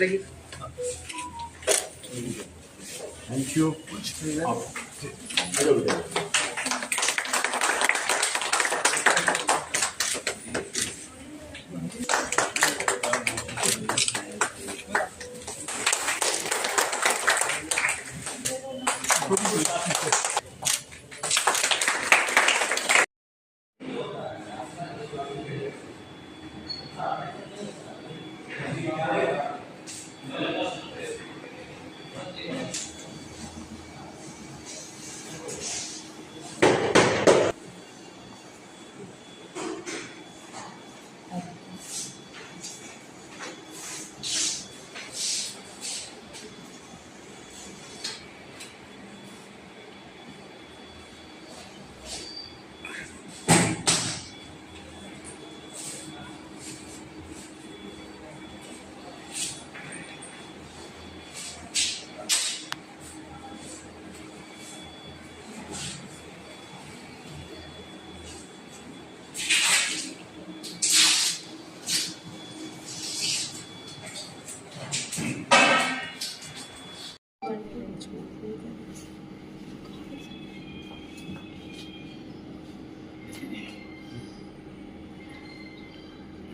देखिए। Thank you.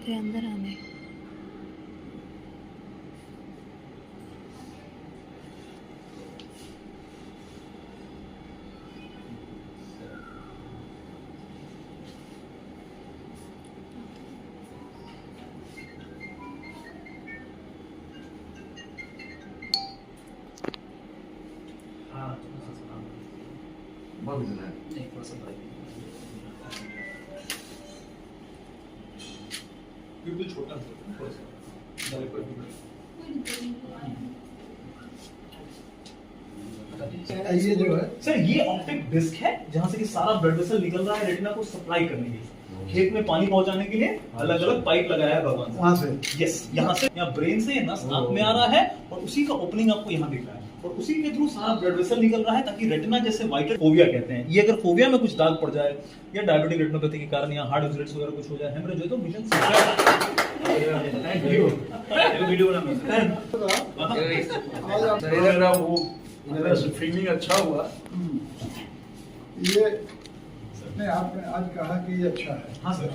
अंदर आने छोटा ये जो है सर ये ऑप्टिक डिस्क है जहाँ से कि सारा ब्लड वेसल निकल रहा है रेटिना को सप्लाई करने के लिए, खेत में पानी पहुंचाने के लिए अलग अलग पाइप लगाया है भगवान ने। वहाँ से यस, यहाँ से यहाँ ब्रेन से नस आंख में आ रहा है और उसी का ओपनिंग आपको यहाँ दिख रहा है और उसी के थ्रू सारा ब्लड वेसल निकल रहा है ताकि रेटिना, जैसे वाइटेड फोबिया कहते हैं, ये अगर फोबिया में कुछ दाग पड़ जाए या डायबिटिक रेटिनोपैथी के कारण यहाँ हार्ट डिजीज वगैरह कुछ हो जाए, हेमरेज हो, तो विजन मेरा वो मेरा फीलिंग अच्छा हुआ। ये अपने आप में आज कहा कि ये अच्छा है। हाँ सर।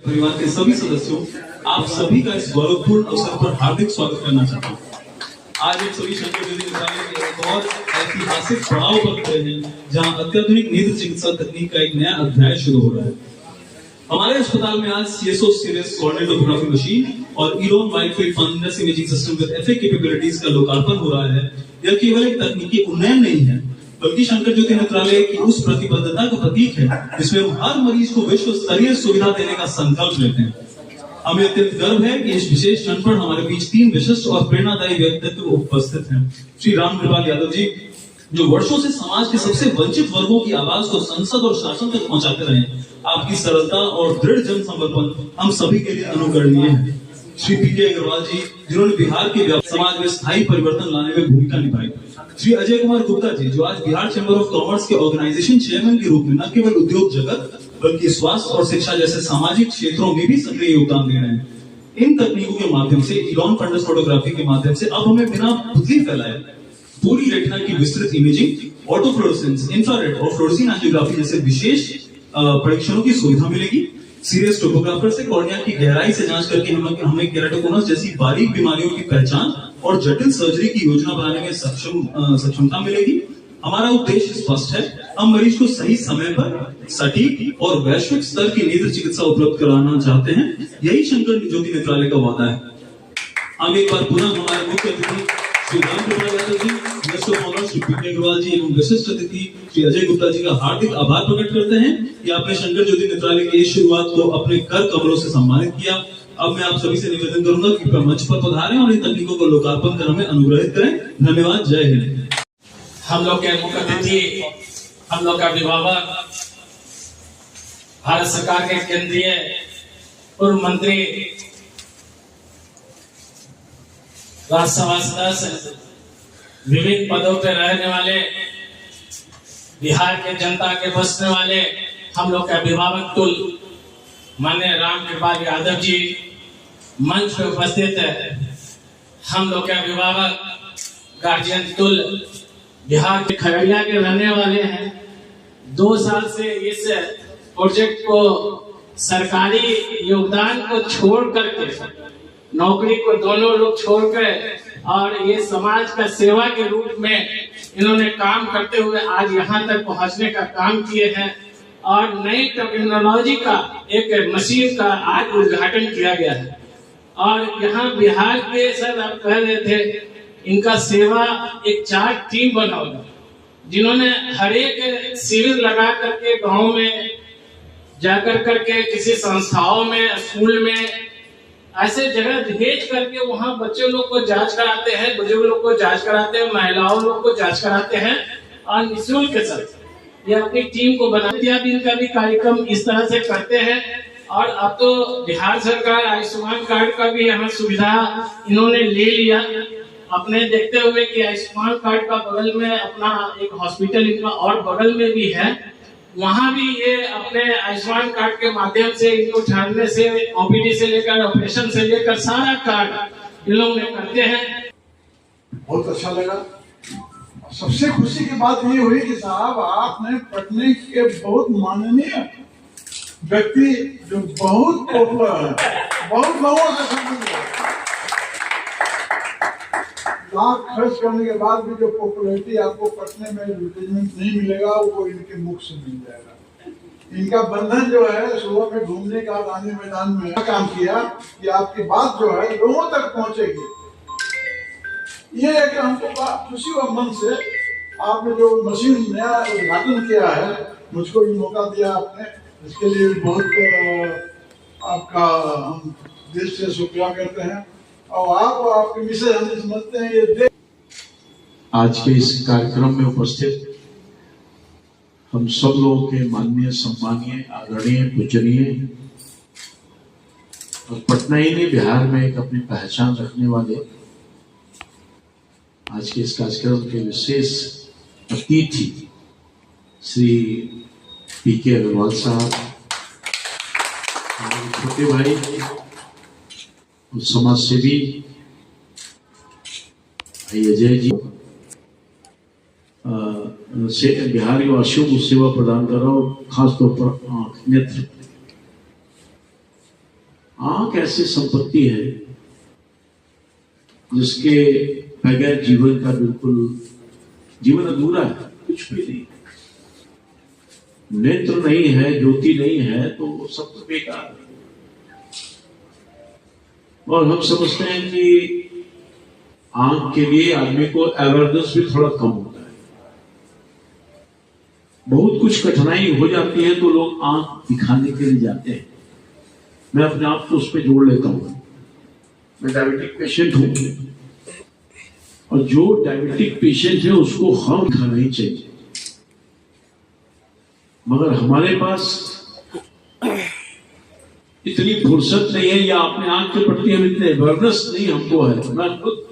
परिवार के सभी सदस्यों, आप सभी का इस गौरवपूर्ण अवसर पर हार्दिक स्वागत करना चाहता हूँ। आज हम सभी शंकर ज्योति नेत्रालय के एक और ऐतिहासिक पड़ाव पर खड़े हैं जहाँ अत्याधुनिक नेत्र चिकित्सा तकनीक का एक नया अध्याय शुरू हो रहा है। हमारे अस्पताल में आज CSO सीरियस कॉर्नियोटोग्राफी मशीन और Eidon widefield fundus imaging system with FA capabilities का लोकार्पण हो रहा है। यह केवल एक तकनीकी उन्नयन नहीं है, बल्कि शंकर ज्योति नेत्रालय की उस प्रतिबद्धता का प्रतीक है जिसमें हम हर मरीज को विश्व स्तरीय सुविधा देने का संकल्प लेते हैं। हमें अत्यंत गर्व है कि इस विशेष क्षण पर हमारे बीच 3 विशिष्ट और प्रेरणादायी व्यक्तित्व उपस्थित हैं। श्री रामकृपाल यादव जी, जो वर्षों से समाज के सबसे वंचित वर्गों की आवाज को संसद और शासन तक पहुंचाते रहे। आपकी सरलता और दृढ़ जन समर्पण हम सभी के लिए अनुकरणीय है। श्री PK अग्रवाल जी, जिन्होंने बिहार के समाज में स्थायी परिवर्तन लाने में भूमिका निभाई। श्री अजय कुमार गुप्ता जी, जो आज बिहार चैम्बर ऑफ कॉमर्स के ऑर्गेनाइजेशन चेयरमैन के रूप में न केवल उद्योग जगत बल्कि स्वास्थ्य और शिक्षा जैसे सामाजिक क्षेत्रों में भी सक्रिय योगदान दे रहे हैं। इन तकनीकों के माध्यम से, इरॉन फंडस फोटोग्राफी के माध्यम से अब हमें बिना पुतली फैलाए पूरी रेटिना की विस्तृत इमेजिंग, ऑटोफ्लोरेसेंस, इंफ्रारेड और फ्लोरेसेंस एंजियोग्राफी जैसे विशेष परीक्षणों की सुविधा मिलेगी। सीरियस टोपोग्राफर से कॉर्निया की गहराई से जांच करके हमें केराटोकोनस जैसी बारीक बीमारियों की पहचान और जटिल सर्जरी की योजना बनाने में सक्षमता मिलेगी। हमारा उद्देश्य स्पष्ट है, हम मरीज को सही समय पर सटीक और वैश्विक स्तर की नेत्र चिकित्सा उपलब्ध कराना चाहते हैं। यही शंकर ज्योति नेत्रालय का वादा है। हम एक बार पुनः हमारे मुख्य अतिथि श्री रामकृपाल यादव जी, श्री PK अग्रवाल जी एवं विशिष्ट अतिथि श्री अजय गुप्ता जी का हार्दिक आभार प्रकट करते हैं कि आपने शंकर ज्योति नेत्रालय की इस शुरुआत को अपने कर कमलों से सम्मानित किया। अब मैं आप सभी से निवेदन करूंगा कि मंच पर पधारें और इन तकनीकों को लोकार्पण कर हमें अनुग्रहित करें। धन्यवाद। जय हिंद। हम लोग के मुख्य अतिथि, हम लोग का अभिभावक, भारत सरकार के केंद्रीय पूर्व मंत्री, राज्यसभा सदस्य, विभिन्न पदों पर रहने वाले, बिहार के जनता के बसने वाले हम लोग के अभिभावक तुल माननीय रामकृपाल यादव जी मंच पे उपस्थित है। हम लोग के अभिभावक गार्जियन तुल बिहार के खगड़िया के रहने वाले हैं। 2 साल से इस प्रोजेक्ट को सरकारी योगदान को छोड़ करके, नौकरी को दोनों लोग छोड़कर और ये समाज का सेवा के रूप में इन्होंने काम करते हुए आज यहाँ तक पहुँचने का काम किए हैं। और नई टेक्नोलॉजी का एक मशीन का आज उद्घाटन किया गया है। और यहाँ बिहार के सर आप कह रहे थे, इनका सेवा एक 4 टीम बना होगा, जिन्होंने हर एक शिविर लगा करके गांव में जाकर करके किसी संस्थाओं में, स्कूल में ऐसे जगह भेज करके वहाँ बच्चे लोग को जांच कराते हैं, बुजुर्ग लोग को जांच कराते हैं, महिलाओं लोग को जांच कराते हैं और निःशुल्क के साथ ये अपनी टीम को बना दिया। दिन का भी कार्यक्रम इस तरह से करते हैं। और अब तो बिहार सरकार आयुष्मान कार्ड का भी यहाँ सुविधा इन्होंने ले लिया, अपने देखते हुए कि आयुष्मान कार्ड का बगल में अपना एक हॉस्पिटल इनका और बगल में भी है, वहाँ भी ये अपने आयुष्मान कार्ड के माध्यम से इनको ठहरने से, ओपीडी से लेकर ऑपरेशन से लेकर सारा कार्ड इन लोग करते हैं। बहुत अच्छा लगा। सबसे खुशी की बात ये हुई कि साहब आपने पटने के बहुत माननीय व्यक्ति जो बहुत पॉपुलर है, बहुत लोगों से संबंध है, लाख खर्च करने के बाद भी जो पॉपुलैरिटी आपको पटने में एडवर्टाइजमेंट नहीं मिलेगा वो इनके मुख से मिल जाएगा। इनका बंधन जो है सुबह में घूमने का, गांधी मैदान में काम किया कि आपकी बात जो है लोगों तक पहुंचेगी। ये है कि हमको खुशी और मन से आपने जो मशीन नया उद्घाटन किया है, मुझको ये मौका दिया आपने, इसके लिए बहुत आपका हम दिल से शुक्रिया करते हैं। और आप आपके विषय हम समझते हैं ये आज के इस कार्यक्रम में उपस्थित हम सब लोगों के माननीय, सम्मानीय, आदरणीय, पूजनीय और पटना ही नहीं बिहार में एक अपनी पहचान रखने वाले आज के इस कार्यक्रम के विशेष अतिथि श्री पीके अग्रवाल साहब, हमारे छोटे भाई और समाज सेवी अजय जी, बिहार के वासियों को सेवा प्रदान कर रहा हूँ, खासतौर पर आंख, नेत्र। आंख ऐसी संपत्ति है जिसके बगैर जीवन का बिल्कुल जीवन अधूरा है, कुछ भी नहीं। नेत्र नहीं है, ज्योति नहीं है तो सब तो बेकार है। और हम समझते हैं कि आंख के लिए आदमी को अवेयरनेस भी थोड़ा कम होता है। बहुत कुछ कठिनाई हो जाती है तो लोग आंख दिखाने के लिए जाते हैं। मैं अपने आप को उस पर जोड़ लेता हूं। मैं डायबिटिक पेशेंट हूं और जो डायबिटिक पेशेंट है उसको हम दिखाना ही चाहिए, मगर हमारे पास इतनी फुर्सत नहीं है या अपने आंख के प्रति हम इतने अवेयरनेस नहीं हमको है। मैं खुद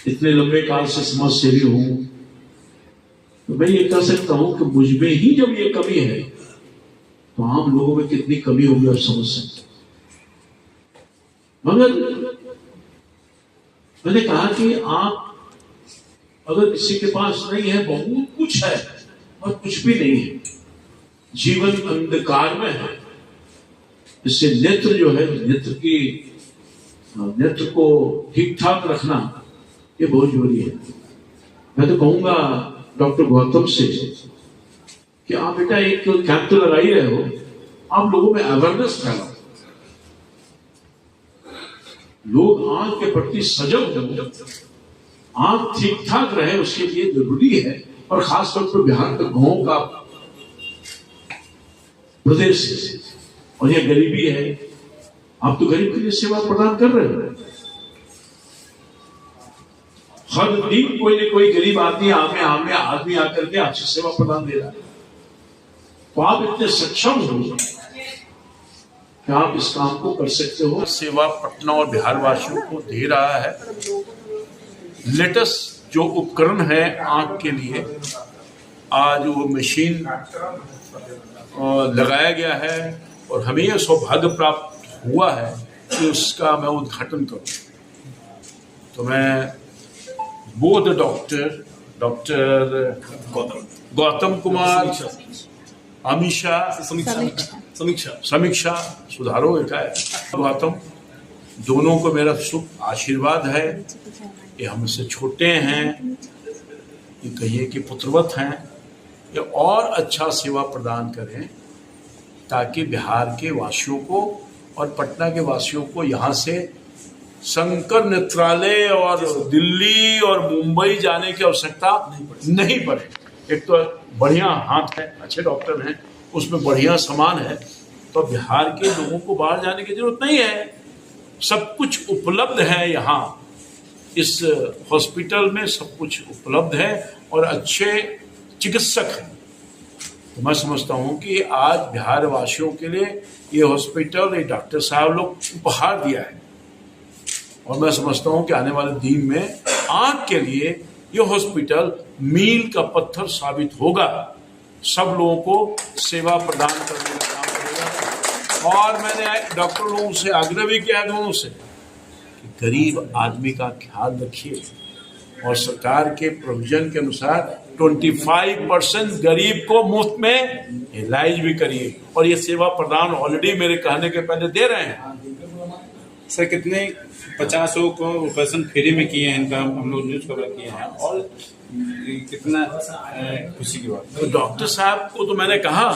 इतने लंबे काल से समाज सेवी हूं तो मैं ये कह सकता हूं कि मुझ में ही जब ये कमी है तो आम लोगों में कितनी कमी होगी आप समझ सकते। मगर मैंने कहा कि आप अगर किसी के पास नहीं है, बहुत कुछ है और कुछ भी नहीं है, जीवन अंधकार में है, इससे नेत्र जो है, नेत्र को ठीक ठाक रखना ये बहुत जरूरी है। मैं तो कहूंगा डॉक्टर गौतम से कि आप बेटा एक कैंप तो लगा ही रहे हो, आप लोगों में अवेयरनेस फैलाओ, लोग आंख के प्रति सजग हो, आंख ठीक ठाक रहे उसके लिए जरूरी है। और खासतौर पर बिहार के गांव का प्रदेश है और यह गरीबी है, आप तो गरीब के लिए सेवा प्रदान कर रहे हो। हर दिन कोई न कोई गरीब आदमी आदमी आकर के आपसे सेवा प्रदान दे रहा है, तो आप इतने सक्षम हो कि आप इस काम को कर सकते हो। सेवा पटना और बिहार वासियों को दे रहा है। लेटेस्ट जो उपकरण है आंख के लिए, आज वो मशीन लगाया गया है और हमें यह सौभाग्य प्राप्त हुआ है कि उसका मैं उद्घाटन करूं। तो मैं बोध डॉक्टर गौतम कुमार, अमीषा, समीक्षा सुधारो एक है, गौतम, दोनों को मेरा शुभ आशीर्वाद है। ये हमसे छोटे हैं, ये कहिए कि पुत्रवत हैं, ये और अच्छा सेवा प्रदान करें ताकि बिहार के वासियों को और पटना के वासियों को यहाँ से शंकर नेत्रालय और दिल्ली और मुंबई जाने की आवश्यकता नहीं पड़े। एक तो बढ़िया हाथ है, अच्छे डॉक्टर हैं, उसमें बढ़िया सामान है, तो बिहार के लोगों को बाहर जाने की जरूरत नहीं है। सब कुछ उपलब्ध है यहाँ, इस हॉस्पिटल में सब कुछ उपलब्ध है और अच्छे चिकित्सक हैं। तो मैं समझता हूँ कि आज बिहार वासियों के लिए ये हॉस्पिटल, ये डॉक्टर साहब लोग उपहार दिया है, और मैं समझता हूँ कि आने वाले दिन में आँख के लिए ये हॉस्पिटल मील का पत्थर साबित होगा। सब लोगों को सेवा प्रदान करने का काम करेगा। और मैंने डॉक्टर लोगों से आग्रह भी किया है, दोनों से, कि गरीब आदमी का ख्याल रखिए और सरकार के प्रोविजन के अनुसार 25% गरीब को मुफ्त में इलाज भी करिए। और ये सेवा प्रदान ऑलरेडी मेरे कहने के पहले दे रहे हैं। सर कितने 50 लोगों को ऑपरेशन फ्री में किए हैं, इनका हम लोग न्यूज कवर किए हैं, और कितना खुशी की बात। तो डॉक्टर साहब को तो मैंने कहा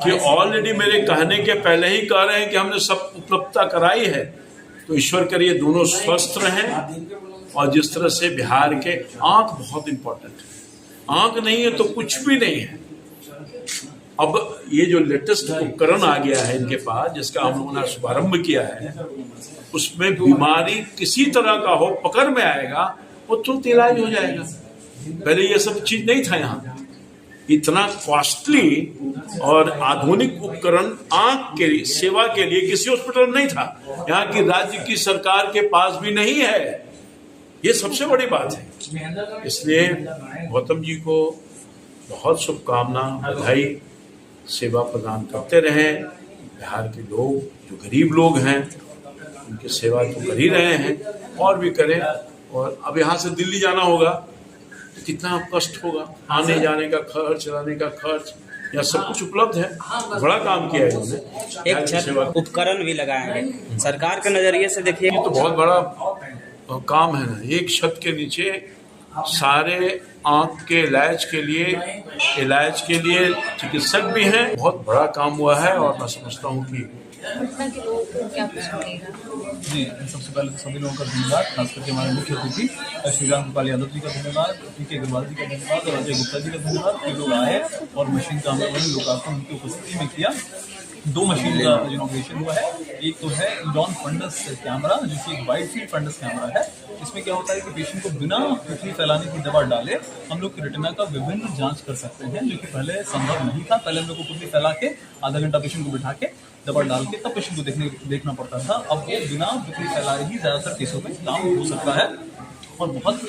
कि ऑलरेडी मेरे कहने के पहले ही कह रहे हैं कि हमने सब उपलब्धता कराई है। तो ईश्वर करिए दोनों स्वस्थ रहें। और जिस तरह से बिहार के आंख बहुत इंपॉर्टेंट है, आंख नहीं है तो कुछ भी नहीं है। अब ये जो लेटेस्ट उपकरण आ गया है इनके पास, जिसका हम लोगों ने शुभारंभ किया है, उसमें बीमारी किसी तरह का हो, पकड़ में आएगा, वो तुरंत इलाज हो जाएगा। पहले ये सब चीज नहीं था यहाँ। इतना कॉस्टली और आधुनिक उपकरण आंख के लिए, सेवा के लिए किसी हॉस्पिटल में नहीं था। यहाँ की राज्य की सरकार के पास भी नहीं है। ये सबसे बड़ी बात है। इसलिए गौतम जी को बहुत शुभकामना, बधाई। सेवा प्रदान करते रहें। बिहार के लोग जो गरीब लोग हैं उनकी सेवा तो कर ही रहे हैं, और भी करें। और अब यहाँ से दिल्ली जाना होगा तो कितना कष्ट होगा, आने जाने का खर्च, रहने का खर्च, या सब कुछ उपलब्ध है। बड़ा काम किया है इन्होंने। एक छत उपकरण भी लगाए हैं। सरकार के नजरिए से देखिए तो बहुत बड़ा काम है ना। एक छत के नीचे सारे आंख के इलाज के लिए चिकित्सक भी हैं। बहुत बड़ा काम हुआ है, और मैं समझता हूँ कि जी, सबसे पहले तो सभी लोगों का धन्यवाद, खास करके हमारे मुख्य अतिथि श्री राम गोपाल यादव जी का धन्यवाद, पीके अग्रवाल जी का धन्यवाद और अजय गुप्ता जी का धन्यवाद कि लोग आए और मशीन का हमने लोकार्पण उनकी उपस्थिति में किया। 2 मशीन का इनॉग्रेशन हुआ है। एक तो है इलॉन फंडस कैमरा, जो कि एक वाइड फील्ड फंडस कैमरा है। इसमें क्या होता है कि पेशेंट को बिना पुतली फैलाने की दवा डाले हम लोग रेटिना का विभिन्न जांच कर सकते हैं, जो कि पहले संभव नहीं था। पहले हम लोग को पुतली फैला के आधा घंटा पेशेंट को बिठा के दवा डाल के तब पेशेंट को देखना पड़ता था। अब वो बिना पुतली फैलाए ही ज्यादातर केसों में काम हो सकता है, और बहुत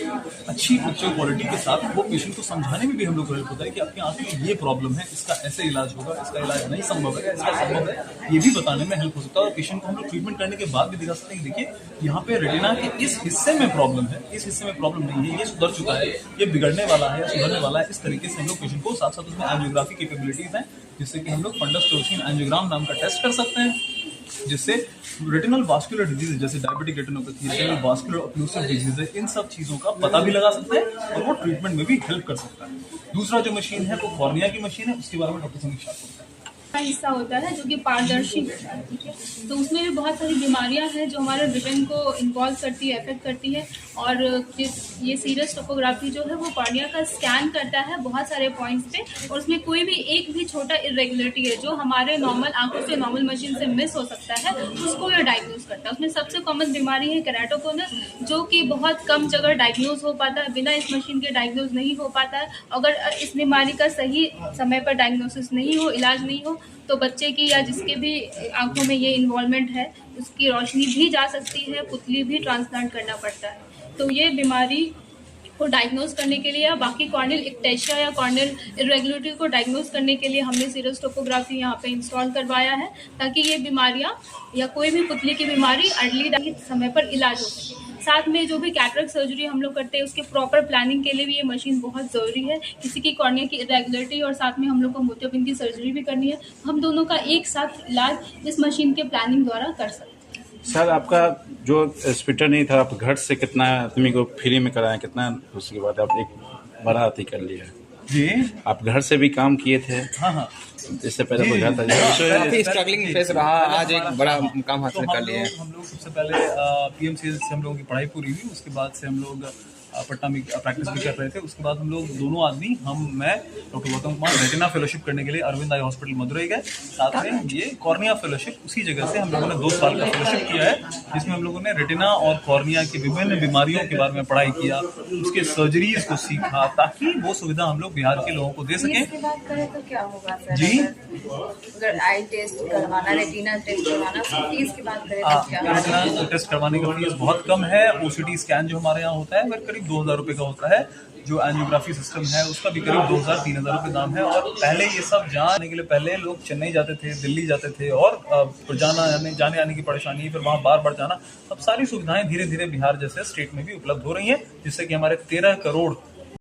अच्छी पिक्चर क्वालिटी के साथ वो पेशेंट को समझाने में भी हम लोग को हेल्प होता है कि आपकी आंख में ये प्रॉब्लम है, इसका ऐसे इलाज होगा, इसका इलाज नहीं संभव है, इसका संभव है, ये भी बताने में हेल्प हो सकता है। और पेशेंट को हम लोग ट्रीटमेंट करने के बाद भी दिखा सकते हैं कि देखिए यहाँ पे रेटिना के इस हिस्से में प्रॉब्लम है, इस हिस्से में प्रॉब्लम नहीं है, ये सुधर चुका है, ये बिगड़ने वाला है, सुधरने वाला है। इस तरीके से हम लोग पेशेंट को साथ साथ उसमें एंजियोग्राफी कैपेबिलिटीज हैं, जिससे कि हम लोग फंडस टोर्सिन एंजियोग्राम नाम का टेस्ट कर सकते हैं, जिससे रेटिनल वास्कुलर डिजीज जैसे diabetic retinopathy, retinal vascular occlusive disease है, इन सब चीजों का पता भी लगा सकते हैं और वो ट्रीटमेंट में भी हेल्प कर सकता है। दूसरा जो मशीन है वो कॉर्निया की मशीन है, उसके बारे में डॉक्टर समीक्षा करते हैं। का हिस्सा होता है जो कि पारदर्शी होता है, ठीक है। तो उसमें भी बहुत सारी बीमारियां हैं जो हमारे विजन को इन्वॉल्व करती है, अफेक्ट करती है। और ये सीरियस टोपोग्राफी जो है वो कॉर्निया का स्कैन करता है बहुत सारे पॉइंट्स पे, और उसमें कोई भी एक भी छोटा इरेगुलरिटी है जो हमारे नॉर्मल आंखों से, नॉर्मल मशीन से मिस हो सकता है, उसको ये डायग्नोज करता है। उसमें सबसे कॉमन बीमारी है केराटोकोनस, जो कि बहुत कम जगह डायग्नोज हो पाता है, बिना इस मशीन के डायग्नोज नहीं हो पाता है। अगर इस बीमारी का सही समय पर डायग्नोसिस नहीं हो, इलाज नहीं हो, तो बच्चे की या जिसके भी आंखों में ये इन्वॉल्वमेंट है उसकी रोशनी भी जा सकती है, पुतली भी ट्रांसप्लांट करना पड़ता है। तो ये बीमारी को डायग्नोज करने के लिए या बाकी कॉर्नियल इक्टेशिया या कॉर्नियल इरेगुलरिटी को डायग्नोज करने के लिए हमने सीरियस टोपोग्राफी यहाँ पे इंस्टॉल करवाया है, ताकि ये बीमारियाँ या कोई भी पुतली की बीमारी अर्ली समय पर इलाज हो सके। साथ में जो भी कैटरेक्ट सर्जरी हम लोग करते हैं उसके प्रॉपर प्लानिंग के लिए भी ये मशीन बहुत ज़रूरी है। किसी की कॉर्निया की इरेगुलरिटी और साथ में हम लोग को मोतियाबिंद की सर्जरी भी करनी है, हम दोनों का एक साथ इलाज इस मशीन के प्लानिंग द्वारा कर सकते हैं। सर आपका जो स्पीटर नहीं था, आप घर से कितना आदमी को फ्री में कराया, कितना उसके बाद आप एक बड़ा अति कर लिया जी? आप घर से भी काम किए थे? हाँ इससे पहले कोई था? काफी स्ट्रगलिंग फेस रहा, आज एक बड़ा मुकाम हासिल कर लिया। हम लोग सबसे पहले PMCH से हम लोगों की पढ़ाई पूरी हुई, उसके बाद से हम लोग पटना में प्रैक्टिस भी कर रहे थे। उसके बाद हम लोग दोनों आदमी, मैं doctor Gautam Kumar, retina fellowship करने के लिए अरविंद आई हॉस्पिटल मदुरई गए। साथ में ये कॉर्निया फेलोशिप उसी जगह से हम लोगों ने 2 साल का फेलोशिप किया है, जिसमें हम लोगों ने रेटिना और कॉर्निया की विभिन्न बीमारियों के बारे में पढ़ाई किया, उसके सर्जरीज को सीखा, ताकि वो सुविधा हम लोग बिहार के लोगों को दे सकें। इसके बाद करें तो क्या होगा सर? जी? अगर आई टेस्ट करवाना, रेटिना टेस्ट करवाना, फीस की बात करें तो क्या होगा? रेटिना टेस्ट करवाने का फीस बहुत कम है। OCT स्कैन जो हमारे यहाँ होता है वह करीब 2000 रुपये का होता है। जो एंजियोग्राफी सिस्टम है उसका भी करीब 2000-3000 रुपये दाम है। और पहले ये सब जाने के लिए पहले लोग चेन्नई जाते थे, दिल्ली जाते थे, और जाने आने की परेशानी, फिर वहाँ बार बार जाना। अब सारी सुविधाएं धीरे धीरे बिहार जैसे स्टेट में भी उपलब्ध हो रही हैं, जिससे कि हमारे 13 करोड़